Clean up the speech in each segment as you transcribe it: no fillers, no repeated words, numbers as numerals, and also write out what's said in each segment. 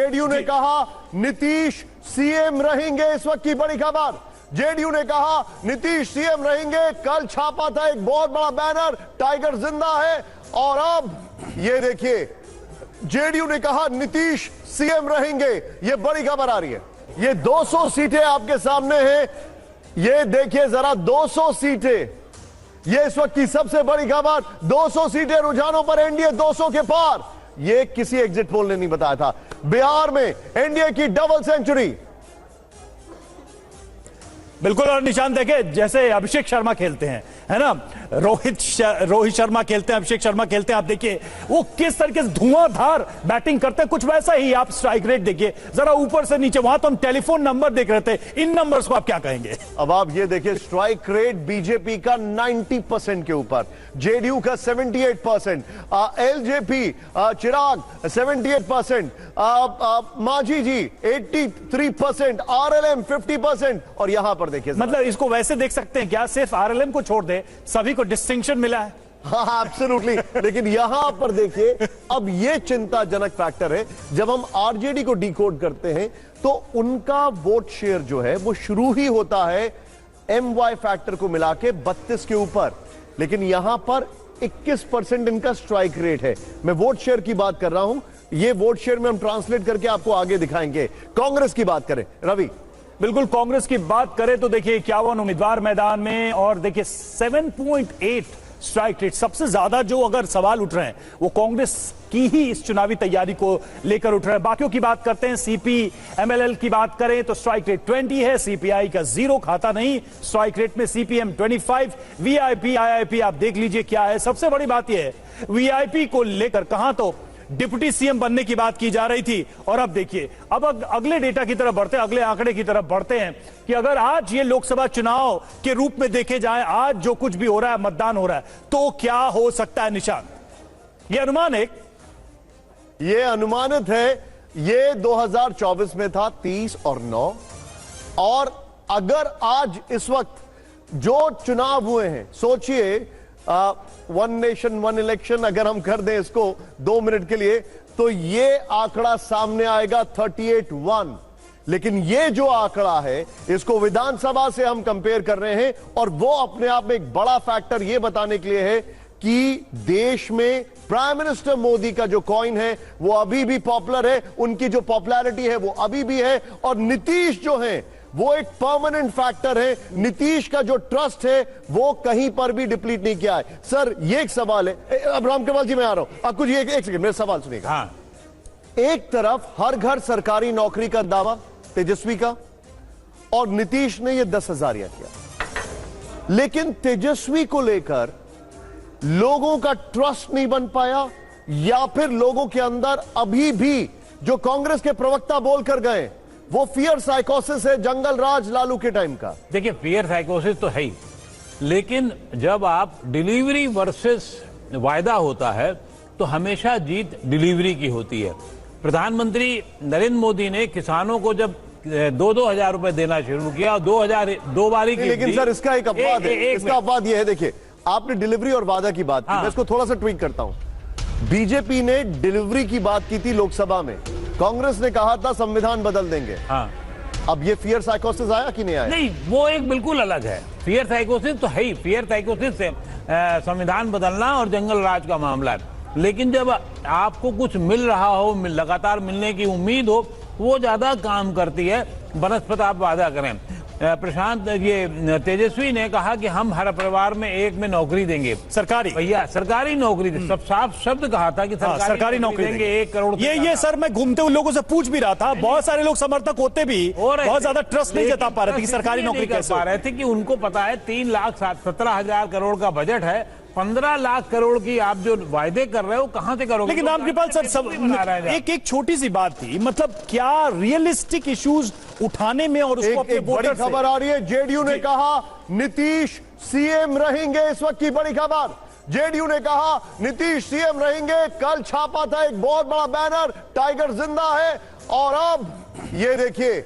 JDU ने कहा Nitish CM रहेंगे। इस वक्त की बड़ी खबर, जेडीयू ने कहा नीतीश सीएम रहेंगे। कल छापा था एक बहुत बड़ा बैनर, टाइगर जिंदा है। और अब ये देखिए, जेडीयू ने कहा नीतीश सीएम रहेंगे। ये बड़ी खबर आ रही है। ये 200 सीटें आपके सामने हैं। ये देखिए जरा, 200 सीटें, ये इस वक्त की सबसे बड़ी खबर। 200 सीटें रुझानों पर एनडीए 200 के पार। ये किसी एग्जिट पोल ने नहीं बताया था। बिहार में एनडीए की डबल सेंचुरी। बिल्कुल। और निशान देखे, जैसे अभिषेक शर्मा खेलते हैं, है ना, रोहित शर्मा खेलते हैं, अभिषेक शर्मा खेलते हैं, आप देखिए वो किस तरीके से धुआंधार बैटिंग करते हैं। कुछ वैसा ही आप स्ट्राइक रेट देखिए जरा ऊपर से नीचे। वहां तो हम टेलीफोन नंबर देख रहे थे, इन नंबर्स को आप क्या कहेंगे? अब आप ये देखिए, स्ट्राइक रेट बीजेपी का 90% के ऊपर, जेडीयू का 78%, एलजेपी चिराग 78%, मांझी जी 83%, आरएलएम 50%। और यहां पर देखिए, मतलब इसको वैसे देख सकते हैं क्या, सिर्फ आरएलएम को छोड़ दे सभी को डिस्टिंक्शन मिला है? हाँ, एब्सोल्युटली। लेकिन यहां पर देखिए, अब यह चिंताजनक फैक्टर है, जब हम आरजेडी को डिकोड करते हैं तो उनका वोट शेयर जो है वो शुरू ही होता है एमवाई फैक्टर को मिला के 32 के ऊपर। लेकिन यहां पर 21% इनका स्ट्राइक रेट है। मैं वोट शेयर की बात कर रहा हूं, ये वोट शेयर में हम ट्रांसलेट करके आपको आगे दिखाएंगे। कांग्रेस की बात करें, रवि। बिल्कुल, कांग्रेस की बात करें तो देखिए 51 उम्मीदवार मैदान में और देखिए 7.8 स्ट्राइक रेट। सबसे ज्यादा जो अगर सवाल उठ रहे हैं वो कांग्रेस की ही इस चुनावी तैयारी को लेकर उठ रहे हैं। बाकियों की बात करते हैं, सीपीएमएल की बात करें तो स्ट्राइक रेट 20 है, सीपीआई का 0 खाता नहीं स्ट्राइक रेट में, सीपीएम 25, वीआईपी आईआईपी आप देख लीजिए क्या है। सबसे बड़ी बात यह है, वीआईपी को लेकर कहां तो डिप्टी सीएम बनने की बात की जा रही थी, और अब देखिए, अब अगले डेटा की तरफ बढ़ते हैं, अगले आंकड़े की तरफ बढ़ते हैं कि अगर आज ये लोकसभा चुनाव के रूप में देखे जाए, आज जो कुछ भी हो रहा है, मतदान हो रहा है, तो क्या हो सकता है? निशान, ये अनुमान एक, ये अनुमानित है, ये 2024 में था 30 और 9। और अगर आज इस वक्त जो चुनाव हुए हैं, सोचिए, वन नेशन वन इलेक्शन अगर हम कर दें इसको 2 मिनट के लिए, तो ये आंकड़ा सामने आएगा 38-1। लेकिन ये जो आंकड़ा है, इसको विधानसभा से हम कंपेयर कर रहे हैं, और वो अपने आप में एक बड़ा फैक्टर ये बताने के लिए है कि देश में प्राइम मिनिस्टर मोदी का जो कॉइन है वो अभी भी पॉपुलर है, उनकी जो पॉपुलैरिटी है वो अभी भी है। और नीतीश जो है वो एक परमानेंट फैक्टर है। नीतीश का जो ट्रस्ट है वो कहीं पर भी डिप्लीट नहीं किया है। सर, ये एक सवाल है, अब रामकृपाल जी मैं आ रहा हूं, आपको जी एक सेकंड मेरा सवाल सुनिएगा। हाँ। एक तरफ हर घर सरकारी नौकरी का दावा तेजस्वी का, और नीतीश ने ये 10,000 किया, लेकिन तेजस्वी को लेकर लोगों का ट्रस्ट नहीं बन पाया, या फिर लोगों के अंदर अभी भी जो कांग्रेस के प्रवक्ता बोलकर गए वो फियर साइकोसिस है, जंगल राज लालू के टाइम का। देखिए, फियर साइकोसिस तो है ही, लेकिन जब आप डिलीवरी वर्सेस वायदा होता है तो हमेशा जीत डिलीवरी की होती है। प्रधानमंत्री नरेंद्र मोदी ने किसानों को जब 2-2 हजार रुपए देना शुरू किया, 2,000 दो बारी की। लेकिन सर, इसका एक अपवाद है, इसका अपवाद यह है, देखिए आपने डिलीवरी और वादा की बात की, मैं इसको थोड़ा सा ट्वीट करता हूं। बीजेपी ने डिलीवरी की बात की थी लोकसभा में, कांग्रेस ने कहा था संविधान बदल देंगे। हाँ। अब ये फियर साइकोसिस आया कि नहीं आया? नहीं, वो एक बिल्कुल अलग है। फियर साइकोसिस तो है ही, फियर साइकोसिस से संविधान बदलना और जंगल राज का मामला है। लेकिन जब आपको कुछ मिल रहा हो, लगातार मिलने की उम्मीद हो, वो ज्यादा काम करती है बनस्पत आप वादा करें। प्रशांत, ये तेजस्वी ने कहा कि हम हर परिवार में एक में नौकरी देंगे, सरकारी, भैया सरकारी नौकरी। सब साफ शब्द कहा था कि सरकारी नौकरी देंगे 1 करोड़। ये सर मैं घूमते हुए लोगों से पूछ भी रहा था, बहुत सारे लोग समर्थक होते भी बहुत ज्यादा ट्रस्ट नहीं जता पा रहे थे कि सरकारी नौकरी कैसे पा रहे थे, कि उनको पता है 3,17,000 करोड़ का बजट है, 15 लाख करोड़ की आप जो वायदे कर रहे हो कहां से करोगे? लेकिन रामकृपाल सर, सब एक छोटी सी बात थी, मतलब क्या रियलिस्टिक इश्यूज उठाने में और उसको अपने बड़ी खबर आ रही है, जेडीयू ने कहा नीतीश सीएम रहेंगे। इस वक्त की बड़ी खबर, जेडीयू ने कहा नीतीश सीएम रहेंगे। कल छापा था एक बहुत बड़ा बैनर, टाइगर जिंदा है। और अब ये देखिए,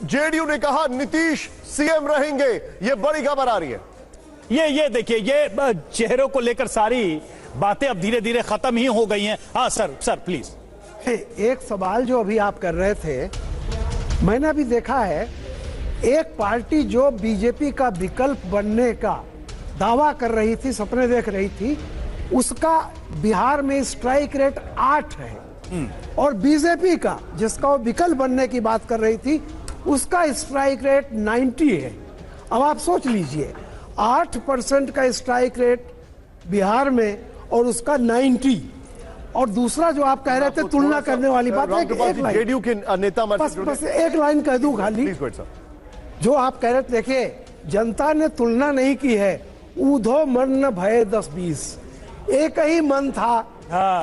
जेडीयू ने कहा नीतीश सीएम रहेंगे। ये बड़ी खबर आ रही है। ये देखिए, ये चेहरों को लेकर सारी बातें अब धीरे धीरे खत्म ही हो गई हैं। हाँ सर प्लीज। एक सवाल जो अभी आप कर रहे थे, मैंने अभी देखा है, एक पार्टी जो बीजेपी का विकल्प बनने का दावा कर रही थी, सपने देख रही थी, उसका बिहार में स्ट्राइक रेट 8 है, और बीजेपी का, जिसका वो विकल्प बनने की बात कर रही थी, उसका स्ट्राइक रेट 90 है। अब आप सोच लीजिए, 8% का स्ट्राइक रेट बिहार में और उसका 90, और दूसरा जो आप कह रहे थे तुलना करने वाली बात है, एक लाइन जेडीयू के नेता बस एक लाइन कह दूं खाली, जो आप कह रहे थे, देखिए जनता ने तुलना नहीं की है, ऊधो मन न भय 10-20, एक ही मन था,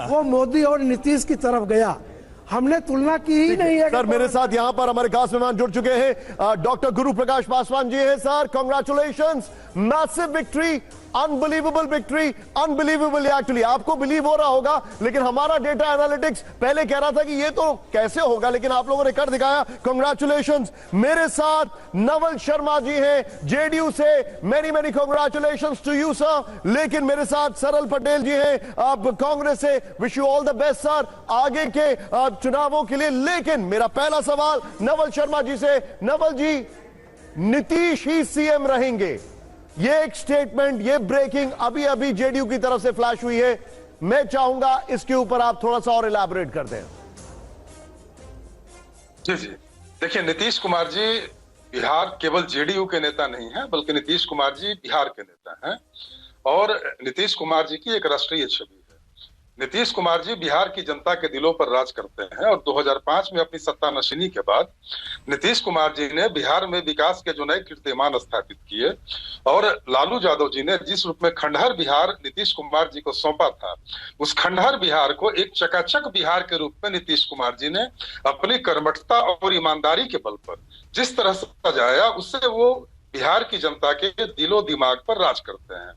वो मोदी और नीतीश की तरफ गया, हमने तुलना की ही नहीं है। सर मेरे साथ यहां पर हमारे खास मेहमान जुड़ चुके हैं, डॉक्टर गुरु प्रकाश पासवान जी हैं। Sir congratulations, massive victory, unbelievable victory, unbelievable. Actually आपको बिलीव हो रहा होगा, लेकिन हमारा डेटा एनालिटिक्स पहले कह रहा था कि ये तो कैसे होगा, लेकिन आप लोगों ने कर दिखाया। कांग्रेचुलेशंस। मेरे साथ नवल शर्मा जी हैं जेडीयू से, many many congratulations to you sir. लेकिन मेरे साथ सरल पटेल जी हैं आप कांग्रेस से, wish you all the best sir आगे के चुनावों के लिए। लेकिन मेरा पहला सवाल नवल शर्मा जी से। नवल जी, नीतीश ही सीएम रहेंगे, ये एक स्टेटमेंट, ये ब्रेकिंग अभी अभी जेडीयू की तरफ से फ्लैश हुई है, मैं चाहूंगा इसके ऊपर आप थोड़ा सा और इलैबोरेट कर दें। जी जी, देखिए नीतीश कुमार जी बिहार केवल जेडीयू के नेता नहीं हैं, बल्कि नीतीश कुमार जी बिहार के नेता हैं, और नीतीश कुमार जी की एक राष्ट्रीय छवि है। नीतीश कुमार जी बिहार की जनता के दिलों पर राज करते हैं, और 2005 में अपनी सत्ता नशीनी के बाद नीतीश कुमार जी ने बिहार में विकास के जो नए कीर्तिमान स्थापित किए, और लालू यादव जी ने जिस रूप में खंडहर बिहार नीतीश कुमार जी को सौंपा था, उस खंडहर बिहार को एक चकाचक बिहार के रूप में नीतीश कुमार जी ने अपनी कर्मठता और ईमानदारी के बल पर जिस तरह से सजाया, उससे वो बिहार की जनता के दिलो दिमाग पर राज करते हैं।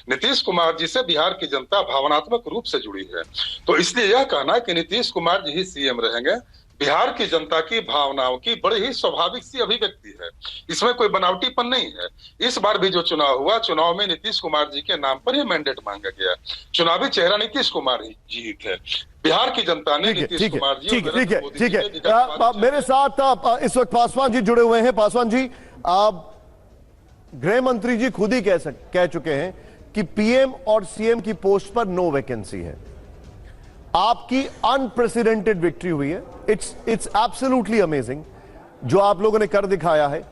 नीतीश कुमार जी से बिहार की जनता भावनात्मक रूप से जुड़ी है, तो इसलिए यह कहना कि नीतीश कुमार जी ही सीएम रहेंगे, बिहार की जनता की भावनाओं की बड़ी ही स्वाभाविक सी अभिव्यक्ति है, इसमें कोई बनावटीपन नहीं है। इस बार भी जो चुनाव हुआ, चुनाव में नीतीश कुमार जी के नाम पर ही मैंडेट मांगा गया, चुनावी चेहरा नीतीश कुमार जी थे, बिहार की जनता ने नीतीश कुमार जी। ठीक है, मेरे साथ इस वक्त पासवान जी जुड़े हुए हैं। पासवान जी, आप गृह मंत्री जी खुद ही कह चुके हैं कि पीएम और सीएम की पोस्ट पर नो वैकेंसी है। आपकी अनप्रेसिडेंटेड विक्ट्री हुई है, इट्स एब्सोल्युटली अमेजिंग जो आप लोगों ने कर दिखाया है।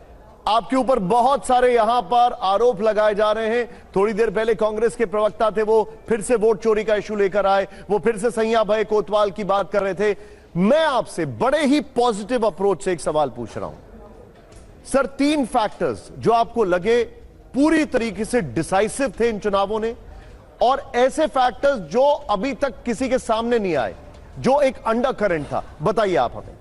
आपके ऊपर बहुत सारे यहां पर आरोप लगाए जा रहे हैं। थोड़ी देर पहले कांग्रेस के प्रवक्ता थे, वो फिर से वोट चोरी का इशू लेकर आए, वो फिर से सैया भाई कोतवाल की बात कर रहे थे। मैं आपसे बड़े ही पॉजिटिव अप्रोच से एक सवाल पूछ रहा हूं सर, 3 फैक्टर्स जो आपको लगे पूरी तरीके से डिसाइसिव थे इन चुनावों ने, और ऐसे फैक्टर्स जो अभी तक किसी के सामने नहीं आए, जो एक अंडर करंट था, बताइए आप हमें।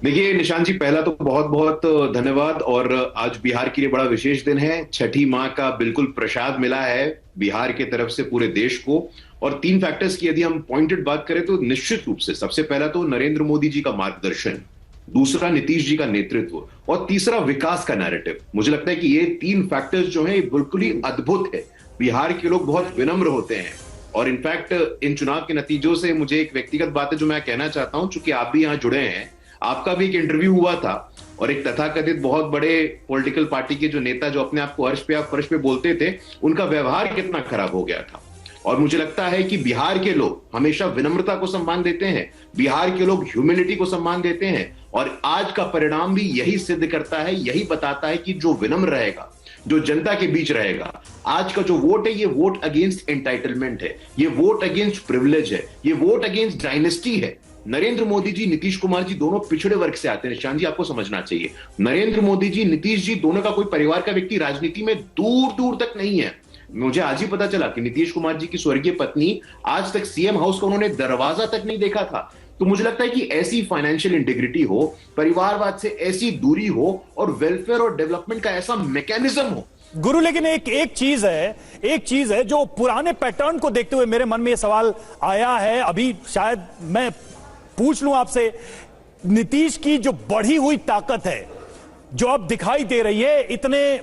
देखिए निशांत जी, पहला तो बहुत बहुत धन्यवाद, और आज बिहार के लिए बड़ा विशेष दिन है। छठी मां का बिल्कुल प्रसाद मिला है बिहार के तरफ से पूरे देश को। और 3 फैक्टर्स की यदि हम पॉइंटेड बात करें तो निश्चित रूप से सबसे पहला तो नरेंद्र मोदी जी का मार्गदर्शन, दूसरा नीतीश जी का नेतृत्व, और तीसरा विकास का नैरेटिव। मुझे लगता है कि ये 3 फैक्टर्स जो हैं बिल्कुल ही अद्भुत है। बिहार के लोग बहुत विनम्र होते हैं, और इनफैक्ट इन चुनाव के नतीजों से मुझे एक व्यक्तिगत बात है जो मैं कहना चाहता हूं, चूंकि आप भी यहां जुड़े हैं, आपका भी एक इंटरव्यू हुआ था, और एक तथाकथित बहुत बड़े पॉलिटिकल पार्टी के जो नेता जो अपने आप को अर्श पे या फर्श पे बोलते थे, उनका व्यवहार कितना खराब हो गया था। और मुझे लगता है कि बिहार के लोग हमेशा विनम्रता को सम्मान देते हैं, बिहार के लोग ह्यूमिलिटी को सम्मान देते हैं, और आज का परिणाम भी यही सिद्ध करता है, यही बताता है कि जो विनम्र रहेगा, जो जनता के बीच रहेगा, आज का जो वोट है, ये वोट अगेंस्ट एंटाइटलमेंट है, ये वोट अगेंस्ट प्रिविलेज है, ये वोट अगेंस्ट डायनेस्टी है। नरेंद्र मोदी जी, नीतीश कुमार जी दोनों पिछड़े वर्ग से आते हैं। निशांत जी, आपको समझना चाहिए, नरेंद्र मोदी जी, नीतीश जी दोनों का कोई परिवार का व्यक्ति राजनीति में दूर दूर तक नहीं है। मुझे आज ही पता चला कि नीतीश कुमार जी की स्वर्गीय पत्नी आज तक सीएम हाउस का उन्होंने दरवाजा तक नहीं देखा था। तो मुझे लगता है कि ऐसी फाइनेंशियल इंटीग्रिटी हो, परिवारवाद से ऐसी दूरी हो, और वेलफेयर और डेवलपमेंट का ऐसा मैकेनिज्म हो। गुरु, लेकिन एक चीज है जो पुराने पैटर्न को देखते हुए मेरे मन में यह सवाल आया है, अभी शायद मैं पूछ लूं आपसे, नीतीश की जो बढ़ी हुई ताकत है, जो अब दिखाई दे रही है इतने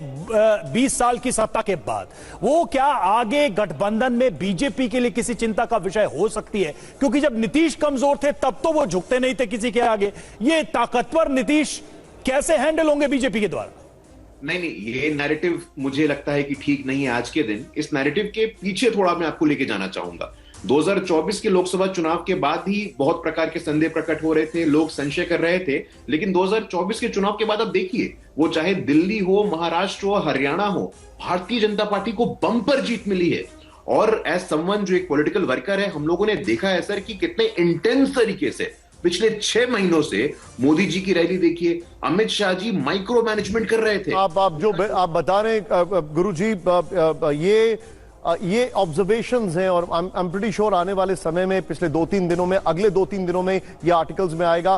20 साल की सत्ता के बाद, वो क्या आगे गठबंधन में बीजेपी के लिए किसी चिंता का विषय हो सकती है? क्योंकि जब नीतीश कमजोर थे तब तो वो झुकते नहीं थे किसी के आगे। ये ताकतवर नीतीश कैसे हैंडल होंगे बीजेपी के द्वारा? नहीं, ये नैरेटिव मुझे लगता है कि ठीक नहीं है आज के दिन। इस नैरेटिव के पीछे थोड़ा मैं आपको लेके जाना चाहूंगा। 2024 के लोकसभा चुनाव के बाद ही बहुत प्रकार के संदेह प्रकट हो रहे थे, लोग संशय कर रहे थे, लेकिन 2024 के चुनाव के बाद अब देखिए, वो चाहे दिल्ली हो, महाराष्ट्र हो, हरियाणा हो, भारतीय जनता पार्टी को बम्पर जीत मिली है। और एज समवन जो एक पॉलिटिकल वर्कर है, हम लोगों ने देखा है सर कि कितने इंटेंस तरीके से पिछले 6 महीनों से मोदी जी की रैली देखिए, अमित शाह जी माइक्रो मैनेजमेंट कर रहे थे। आप बता रहे गुरु जी, ये ऑब्जर्वेशंस हैं और आई एम प्रीटी श्योर आने वाले समय में, पिछले 2-3 दिनों में, अगले 2-3 दिनों में ये आर्टिकल्स में आएगा।